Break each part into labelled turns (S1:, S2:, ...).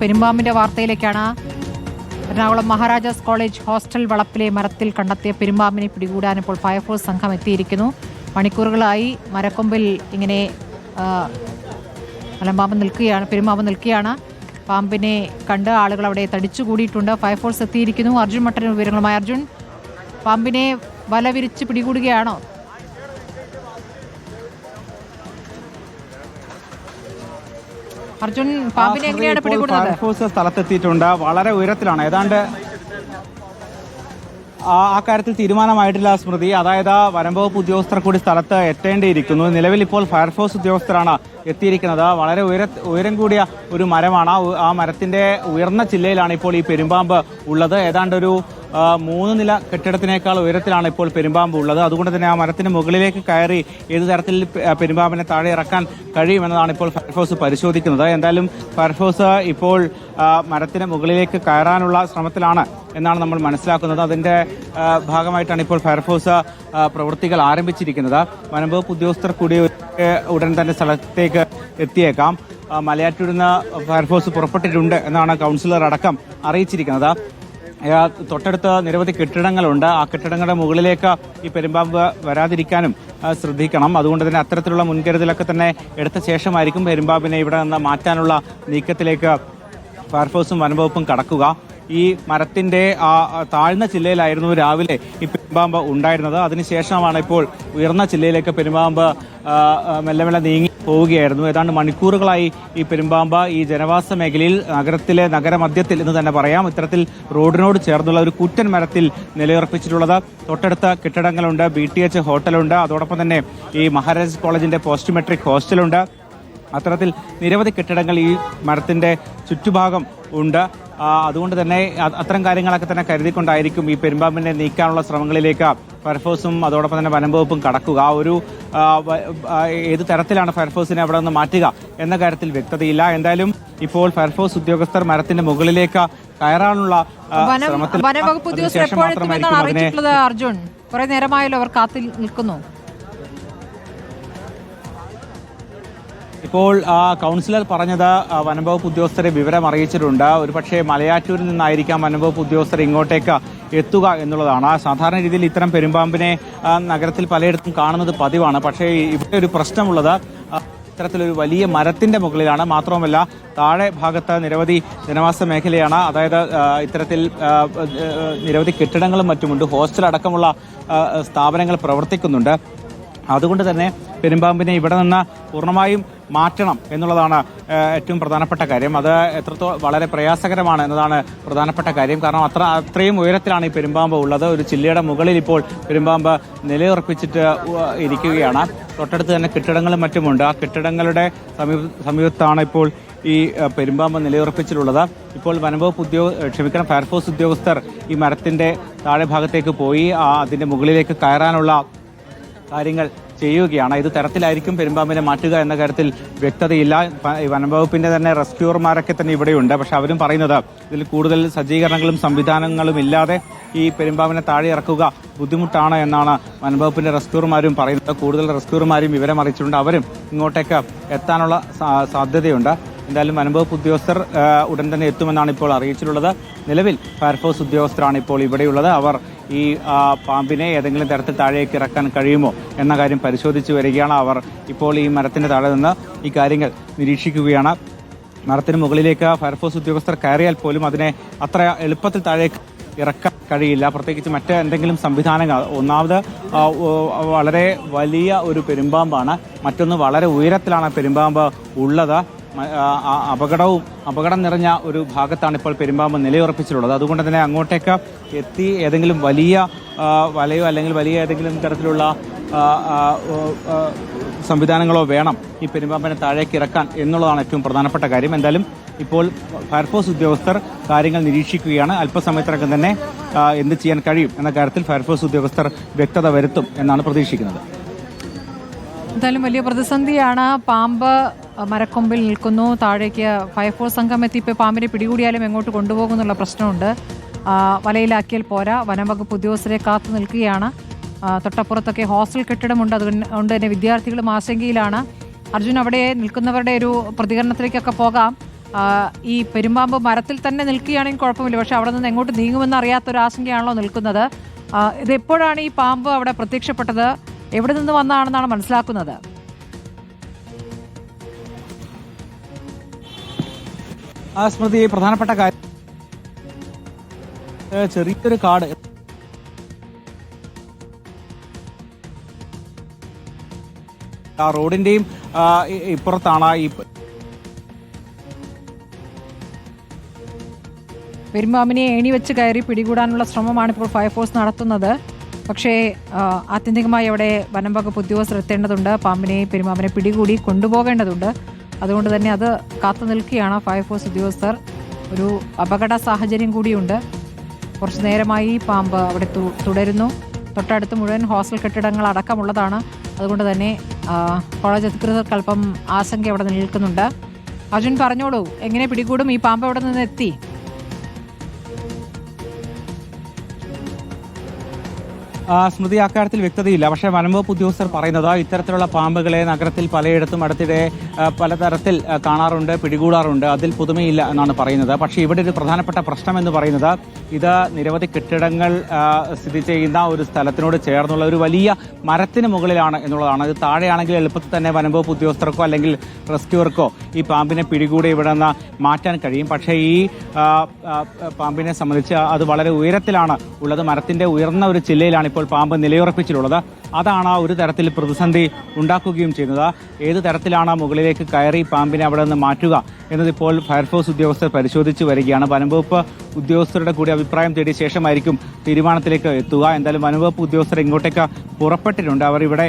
S1: പെരുമ്പാമ്പിന്റെ വാർത്തയിലേക്കാണ്. Ernakulam Maharajas college hostel വളപ്പിലെ മരത്തിൽ കണ്ടെത്തിയ പെരുമ്പാമ്പിനെ പിടികൂടാൻ ഇപ്പോൾ ഫയർഫോഴ്സ് സംഘം എത്തിയിരിക്കുന്നു. മണിക്കൂറുകളായി മരക്കൊമ്പിൽ ഇങ്ങനെ പെരുമ്പാമ്പ് നിൽക്കുകയാണ്. പാമ്പിനെ കണ്ട് ആളുകൾ അവിടെ തടിച്ചുകൂടിയിട്ടുണ്ട്. ഫയർഫോഴ്സ് എത്തിയിരിക്കുന്നു. അർജുൻ മട്ടൻ വിവരങ്ങളുമായി. അർജുൻ, പാമ്പിനെ വല വിരിച്ച് പിടികൂടുകയാണോ? അർജുൻ, പാമ്പിനെ എങ്ങനെയാണ് പിടികൂടുന്നത്?
S2: ഫയർഫോഴ്സ് സ്ഥലത്തെത്തിയിട്ടുണ്ട്. വളരെ ഉയരത്തിലാണ്. ഏതാണ്ട് ആ കാര്യത്തിൽ തീരുമാനമായിട്ടില്ല സ്മൃതി. അതായത് വനംവകുപ്പ് ഉദ്യോഗസ്ഥർ കൂടി സ്ഥലത്ത് എത്തേണ്ടിയിരിക്കുന്നു. നിലവിൽ ഇപ്പോൾ ഫയർഫോഴ്സ് ഉദ്യോഗസ്ഥരാണ് എത്തിയിരിക്കുന്നത്. വളരെ ഉയരം കൂടിയ ഒരു മരമാണ്. ആ മരത്തിന്റെ ഉയർന്ന ചില്ലയിലാണ് ഇപ്പോൾ ഈ പെരുമ്പാമ്പ് ഉള്ളത്. ഏതാണ്ട് ഒരു 3 നില കെട്ടിടത്തിനേക്കാൾ ഉയരത്തിലാണ് ഇപ്പോൾ പെരുമ്പാമ്പ് ഉള്ളത്. അതുകൊണ്ട് തന്നെ ആ മരത്തിന് മുകളിലേക്ക് കയറി ഏത് തരത്തിൽ പെരുമ്പാമ്പിനെ താഴെ ഇറക്കാൻ കഴിയുമെന്നതാണ് ഇപ്പോൾ ഫയർഫോഴ്സ് പരിശോധിക്കുന്നത്. എന്തായാലും ഫയർഫോഴ്സ് ഇപ്പോൾ മരത്തിന് മുകളിലേക്ക് കയറാനുള്ള ശ്രമത്തിലാണ് എന്നാണ് നമ്മൾ മനസ്സിലാക്കുന്നത്. അതിന്റെ ഭാഗമായിട്ടാണ് ഇപ്പോൾ ഫയർഫോഴ്സ് പ്രവൃത്തികൾ ആരംഭിച്ചിരിക്കുന്നത്. വനംവകുപ്പ് ഉദ്യോഗസ്ഥർ കൂടി ഉടൻ തന്നെ സ്ഥലത്തേക്ക് എത്തിയേക്കാം. മലയാറ്റൂരിൽ നിന്ന് ഫയർഫോഴ്സ് പുറപ്പെട്ടിട്ടുണ്ട് എന്നാണ് കൗൺസിലർ അടക്കം അറിയിച്ചിരിക്കുന്നത്. തൊട്ടടുത്ത് നിരവധി കെട്ടിടങ്ങളുണ്ട്. ആ കെട്ടിടങ്ങളുടെ മുകളിലേക്ക് ഈ പെരുമ്പാമ്പ് വരാതിരിക്കാനും ശ്രദ്ധിക്കണം. അതുകൊണ്ട് തന്നെ അത്തരത്തിലുള്ള മുൻകരുതലൊക്കെ തന്നെ എടുത്ത ശേഷമായിരിക്കും പെരുമ്പാമ്പിനെ ഇവിടെ നിന്ന് മാറ്റാനുള്ള നീക്കത്തിലേക്ക് ഫയർഫോഴ്സും വനംവകുപ്പും കടക്കുക. ഈ മരത്തിന്റെ താഴ്ന്ന ചില്ലയിലായിരുന്നു രാവിലെ ഈ പെരുമ്പാമ്പ് ഉണ്ടായിരുന്നത്. അതിനുശേഷമാണ് ഇപ്പോൾ ഉയർന്ന ചില്ലയിലേക്ക് പെരുമ്പാമ്പ് മെല്ലെ മെല്ലെ നീങ്ങി പോവുകയായിരുന്നു. ഏതാണ്ട് മണിക്കൂറുകളായി ഈ പെരുമ്പാമ്പ് ഈ ജനവാസ മേഖലയിൽ നഗരമധ്യത്തിൽ എന്ന് തന്നെ പറയാം, ഇത്തരത്തിൽ റോഡിനോട് ചേർന്നുള്ള ഒരു കൂറ്റൻ മരത്തിൽ നിലയുറപ്പിച്ചിട്ടുള്ളത്. തൊട്ടടുത്ത കെട്ടിടങ്ങളുണ്ട്, BTH ഹോട്ടലുണ്ട്, അതോടൊപ്പം തന്നെ ഈ മഹാരാജാസ് കോളേജിന്റെ പോസ്റ്റ് മെട്രിക് ഹോസ്റ്റലുണ്ട്. അത്തരത്തിൽ നിരവധി കെട്ടിടങ്ങൾ ഈ മരത്തിന്റെ ചുറ്റുഭാഗം ഉണ്ട്. അതുകൊണ്ട് തന്നെ അത്തരം കാര്യങ്ങളൊക്കെ തന്നെ കരുതിക്കൊണ്ടായിരിക്കും ഈ പെരുമ്പാമ്പിനെ നീക്കാനുള്ള ശ്രമങ്ങളിലേക്ക് ഫയർഫോഴ്സും അതോടൊപ്പം തന്നെ വനംവകുപ്പും കടക്കുക. ഏത് തരത്തിലാണ് ഫയർഫോഴ്സിനെ അവിടെ നിന്ന് മാറ്റുക എന്ന കാര്യത്തിൽ വ്യക്തതയില്ല. എന്തായാലും ഇപ്പോൾ ഫയർഫോഴ്സ് ഉദ്യോഗസ്ഥർ മരത്തിന്റെ മുകളിലേക്ക് കയറാനുള്ള ശ്രമത്തിൽ
S1: വനംവകുപ്പ് ഉദ്യോഗസ്ഥർ എപ്പോഴെത്തുമെന്നാണ് അറിയിച്ചിട്ടുള്ളത്? അർജുൻ, കുറെ നേരമായല്ലോ അവർ കാത്തിൽ നിൽക്കുന്നു.
S2: ഇപ്പോൾ കൗൺസിലർ പറഞ്ഞത് വനംവകുപ്പ് ഉദ്യോഗസ്ഥരെ വിവരം അറിയിച്ചിട്ടുണ്ട്. ഒരുപക്ഷെ മലയാറ്റൂരിൽ നിന്നായിരിക്കാം വനംവകുപ്പ് ഉദ്യോഗസ്ഥർ ഇങ്ങോട്ടേക്ക് എത്തുക എന്നുള്ളതാണ്. സാധാരണ രീതിയിൽ ഇത്തരം പെരുമ്പാമ്പിനെ നഗരത്തിൽ പലയിടത്തും കാണുന്നത് പതിവാണ്. പക്ഷേ ഇവിടെ ഒരു പ്രശ്നമുള്ളത് ഇത്തരത്തിലൊരു വലിയ മരത്തിന്റെ മുകളിലാണ്. മാത്രവുമല്ല താഴെ ഭാഗത്ത് നിരവധി ജനവാസ മേഖലയാണ്. അതായത് ഇത്തരത്തിൽ നിരവധി കെട്ടിടങ്ങളും മറ്റുമുണ്ട്. ഹോസ്റ്റൽ അടക്കമുള്ള സ്ഥാപനങ്ങൾ പ്രവർത്തിക്കുന്നുണ്ട്. അതുകൊണ്ട് തന്നെ പെരുമ്പാമ്പിനെ ഇവിടെ നിന്ന് പൂർണ്ണമായും മാറ്റണം എന്നുള്ളതാണ് ഏറ്റവും പ്രധാനപ്പെട്ട കാര്യം. അത് എത്രത്തോളം വളരെ പ്രയാസകരമാണ് എന്നതാണ് പ്രധാനപ്പെട്ട കാര്യം. കാരണം അത്രയും ഉയരത്തിലാണ് ഈ പെരുമ്പാമ്പ് ഉള്ളത്. ഒരു ചില്ലയുടെ മുകളിൽ ഇപ്പോൾ പെരുമ്പാമ്പ് നിലയുറപ്പിച്ചിട്ട് ഇരിക്കുകയാണ്. തൊട്ടടുത്ത് തന്നെ കെട്ടിടങ്ങളും മറ്റുമുണ്ട്. ആ കെട്ടിടങ്ങളുടെ സമീപത്താണ് ഇപ്പോൾ ഈ പെരുമ്പാമ്പ് നിലയുറപ്പിച്ചിട്ടുള്ളത്. ഇപ്പോൾ വനംവകുപ്പ് ഫയർഫോഴ്സ് ഉദ്യോഗസ്ഥർ ഈ മരത്തിന്റെ താഴെ ഭാഗത്തേക്ക് പോയി അതിന്റെ മുകളിലേക്ക് കയറാനുള്ള കാര്യങ്ങൾ ചെയ്യുകയാണ്. ഇത് തരത്തിലായിരിക്കും പെരുമ്പാമ്പിനെ മാറ്റുക എന്ന കാര്യത്തിൽ വ്യക്തതയില്ല. വനംവകുപ്പിന്റെ തന്നെ റെസ്ക്യൂർമാരൊക്കെ തന്നെ ഇവിടെയുണ്ട്. പക്ഷെ അവരും പറയുന്നത് ഇതിൽ കൂടുതൽ സജ്ജീകരണങ്ങളും സംവിധാനങ്ങളും ഇല്ലാതെ ഈ പെരുമ്പാമ്പിനെ താഴെ ഇറക്കുക ബുദ്ധിമുട്ടാണ് എന്നാണ് വനംവകുപ്പിന്റെ റെസ്ക്യൂർമാരും പറയുന്നത്. കൂടുതൽ റെസ്ക്യൂർമാരും വിവരം അറിയിച്ചിട്ടുണ്ട്. അവരും ഇങ്ങോട്ടേക്ക് എത്താനുള്ള സാധ്യതയുണ്ട്. എന്തായാലും വനംവകുപ്പ് ഉദ്യോഗസ്ഥർ ഉടൻ തന്നെ എത്തുമെന്നാണ് ഇപ്പോൾ അറിയിച്ചിട്ടുള്ളത്. നിലവിൽ ഫയർഫോഴ്സ് ഉദ്യോഗസ്ഥരാണ് ഇപ്പോൾ ഇവിടെയുള്ളത്. അവർ ഈ പാമ്പിനെ ഏതെങ്കിലും തരത്തിൽ താഴേക്ക് ഇറക്കാൻ കഴിയുമോ എന്ന കാര്യം പരിശോധിച്ചു വരികയാണ്. അവർ ഇപ്പോൾ ഈ മരത്തിന്റെ താഴെ നിന്ന് ഈ കാര്യങ്ങൾ നിരീക്ഷിക്കുകയാണ്. മരത്തിന് മുകളിലേക്ക് ഫയർഫോഴ്സ് ഉദ്യോഗസ്ഥർ കയറിയാൽ പോലും അതിനെ അത്ര എളുപ്പത്തിൽ താഴേക്ക് ഇറക്കാൻ കഴിയില്ല. പ്രത്യേകിച്ച് മറ്റെന്തെങ്കിലും സംവിധാനങ്ങൾ. ഒന്നാമത് വളരെ വലിയ ഒരു പെരുമ്പാമ്പാണ്. മറ്റൊന്ന് വളരെ ഉയരത്തിലാണ് പെരുമ്പാമ്പ് ഉള്ളത്. അപകടം നിറഞ്ഞ ഒരു ഭാഗത്താണ് ഇപ്പോൾ പെരുമ്പാമ്പ് നിലയുറപ്പിച്ചിട്ടുള്ളത്. അതുകൊണ്ട് തന്നെ അങ്ങോട്ടേക്ക് എത്തി ഏതെങ്കിലും വലിയ വലയോ അല്ലെങ്കിൽ വലിയ ഏതെങ്കിലും തരത്തിലുള്ള സംവിധാനങ്ങളോ വേണം ഈ പെരുമ്പാമ്പിനെ താഴേക്ക് ഇറക്കാൻ എന്നുള്ളതാണ് ഏറ്റവും പ്രധാനപ്പെട്ട കാര്യം. എന്തായാലും ഇപ്പോൾ ഫയർഫോഴ്സ് ഉദ്യോഗസ്ഥർ കാര്യങ്ങൾ നിരീക്ഷിക്കുകയാണ്. അല്പസമയത്തിനകം തന്നെ എന്ത് ചെയ്യാൻ കഴിയും എന്ന കാര്യത്തിൽ ഫയർഫോഴ്സ് ഉദ്യോഗസ്ഥർ വ്യക്തത വരുത്തും എന്നാണ് പ്രതീക്ഷിക്കുന്നത്.
S1: എന്തായാലും വലിയ പ്രതിസന്ധിയാണ്. പാമ്പ് മരക്കൊമ്പിൽ നിൽക്കുന്നു. താഴേക്ക് ഫയർഫോഴ്സ് സംഘം എത്തി ഇപ്പോൾ പാമ്പിനെ പിടികൂടിയാലും എങ്ങോട്ട് കൊണ്ടുപോകുന്നുള്ള പ്രശ്നമുണ്ട്. വലയിലാക്കിയാൽ പോരാ. വനംവകുപ്പ് ഉദ്യോഗസ്ഥരെ കാത്തു നിൽക്കുകയാണ്. തൊട്ടപ്പുറത്തൊക്കെ ഹോസ്റ്റൽ കെട്ടിടമുണ്ട്. അതുകൊണ്ട് തന്നെ വിദ്യാർത്ഥികളും ആശങ്കയിലാണ്. അർജുൻ, അവിടെ നിൽക്കുന്നവരുടെ ഒരു പ്രതികരണത്തിലേക്കൊക്കെ പോകാം. ഈ പെരുമ്പാമ്പ് മരത്തിൽ തന്നെ നിൽക്കുകയാണെങ്കിൽ കുഴപ്പമില്ല, പക്ഷെ അവിടെ നിന്ന് എങ്ങോട്ട് നീങ്ങുമെന്ന് അറിയാത്തൊരു ആശങ്കയാണല്ലോ നിൽക്കുന്നത്. ഇത് എപ്പോഴാണ് ഈ പാമ്പ് അവിടെ പ്രത്യക്ഷപ്പെട്ടത്, എവിടെ നിന്ന് വന്നതാണെന്നാണ് മനസ്സിലാക്കുന്നത്?
S2: സ്മൃതി, പ്രധാനപ്പെട്ട കാര്യം ചെറിയൊരു കാട്, ആ റോഡിന്റെയും ഇപ്പുറത്താണ് ഈ
S1: പെരുമ്പാമ്പിനെ ഏണി വെച്ച് കയറി പിടികൂടാനുള്ള ശ്രമമാണ് ഇപ്പോൾ ഫയർഫോഴ്സ് നടത്തുന്നത്. പക്ഷേ ആത്യന്തികമായി അവിടെ വനം വകുപ്പ് ഉദ്യോഗസ്ഥർ എത്തേണ്ടതുണ്ട്. പെരുമ്പാമ്പിനെ പിടികൂടി കൊണ്ടുപോകേണ്ടതുണ്ട്. അതുകൊണ്ട് തന്നെ അത് കാത്തു നിൽക്കുകയാണ് ഫയർഫോഴ്സ് ഉദ്യോഗസ്ഥർ. ഒരു അപകട സാഹചര്യം കൂടിയുണ്ട്. കുറച്ചു നേരമായി പാമ്പ് അവിടെ തുടരുന്നു. തൊട്ടടുത്ത് മുഴുവൻ ഹോസ്റ്റൽ കെട്ടിടങ്ങൾ അടക്കമുള്ളതാണ്. അതുകൊണ്ട് തന്നെ കോളേജ് അധികൃതർക്ക് അല്പം ആശങ്ക അവിടെ നിൽക്കുന്നുണ്ട്. അർജുൻ, പറഞ്ഞോളൂ, എങ്ങനെ പിടികൂടും? ഈ പാമ്പ് അവിടെ നിന്ന് എത്തി?
S2: സ്മൃതി, അക്കാര്യത്തിൽ വ്യക്തതയില്ല. പക്ഷേ വനംവകുപ്പ് ഉദ്യോഗസ്ഥർ പറയുന്നത് ഇത്തരത്തിലുള്ള പാമ്പുകളെ നഗരത്തിൽ പലയിടത്തും അടുത്തിടെ പലതരത്തിൽ കാണാറുണ്ട്, പിടികൂടാറുണ്ട്. അതിൽ പുതുമയില്ല എന്നാണ് പറയുന്നത്. പക്ഷേ ഇവിടെ ഒരു പ്രധാനപ്പെട്ട പ്രശ്നം എന്ന് പറയുന്നത് ഇത് നിരവധി കെട്ടിടങ്ങൾ സ്ഥിതി ചെയ്യുന്ന ഒരു സ്ഥലത്തിനോട് ചേർന്നുള്ള ഒരു വലിയ മരത്തിന് മുകളിലാണ് എന്നുള്ളതാണ്. ഇത് താഴെയാണെങ്കിൽ എളുപ്പത്തിൽ തന്നെ വനംവകുപ്പ് ഉദ്യോഗസ്ഥർക്കോ അല്ലെങ്കിൽ റെസ്ക്യൂവർക്കോ ഈ പാമ്പിനെ പിടികൂടി ഇവിടെ നിന്ന് മാറ്റാൻ കഴിയും. പക്ഷേ ഈ പാമ്പിനെ സംബന്ധിച്ച് അത് വളരെ ഉയരത്തിലാണ് ഉള്ളത്. മരത്തിന്റെ ഉയർന്ന ഒരു ചില്ലയിലാണ് ഇപ്പോൾ പാമ്പ് നിലയുറപ്പിച്ചിട്ടുള്ളത്. അതാണ് ഒരു തരത്തിൽ പ്രതിസന്ധി ഉണ്ടാക്കുകയും ചെയ്യുന്നത്. ഏത് തരത്തിലാണ് മുകളിലേക്ക് കയറി പാമ്പിനെ അവിടെ നിന്ന് മാറ്റുക എന്നതിപ്പോൾ ഫയർഫോഴ്സ് ഉദ്യോഗസ്ഥർ പരിശോധിച്ചു വരികയാണ്. വനംവകുപ്പ് ഉദ്യോഗസ്ഥരുടെ കൂടി അഭിപ്രായം തേടിയ ശേഷമായിരിക്കും തീരുമാനത്തിലേക്ക് എത്തുക. എന്തായാലും വനംവകുപ്പ് ഉദ്യോഗസ്ഥർ ഇങ്ങോട്ടേക്ക് പുറപ്പെട്ടിട്ടുണ്ട്. അവർ ഇവിടെ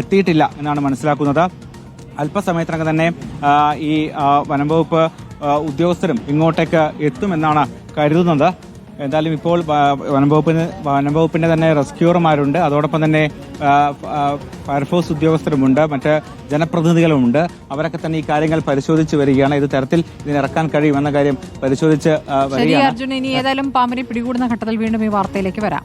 S2: എത്തിയിട്ടില്ല എന്നാണ് മനസ്സിലാക്കുന്നത്. അല്പസമയത്തിനകം തന്നെ ഈ വനംവകുപ്പ് ഉദ്യോഗസ്ഥരും ഇങ്ങോട്ടേക്ക് എത്തുമെന്നാണ് കരുതുന്നത്. എന്തായാലും ഇപ്പോൾ വനംവകുപ്പിന്റെ തന്നെ റെസ്ക്യൂർമാരുണ്ട്, അതോടൊപ്പം തന്നെ ഫയർഫോഴ്സ് ഉദ്യോഗസ്ഥരുമുണ്ട്, മറ്റ് ജനപ്രതിനിധികളുമുണ്ട്. അവരൊക്കെ തന്നെ ഈ കാര്യങ്ങൾ പരിശോധിച്ച് വരികയാണ്. ഇത് തരത്തിൽ ഇതിനിറക്കാൻ കഴിയുമെന്ന കാര്യം പരിശോധിച്ച് വരികയാണ്.
S1: അർജുൻ, ഇനി ഏതായാലും പാമ്പിനെ പിടികൂടുന്ന ഘട്ടത്തിൽ വീണ്ടും ഈ വാർത്തയിലേക്ക് വരാം.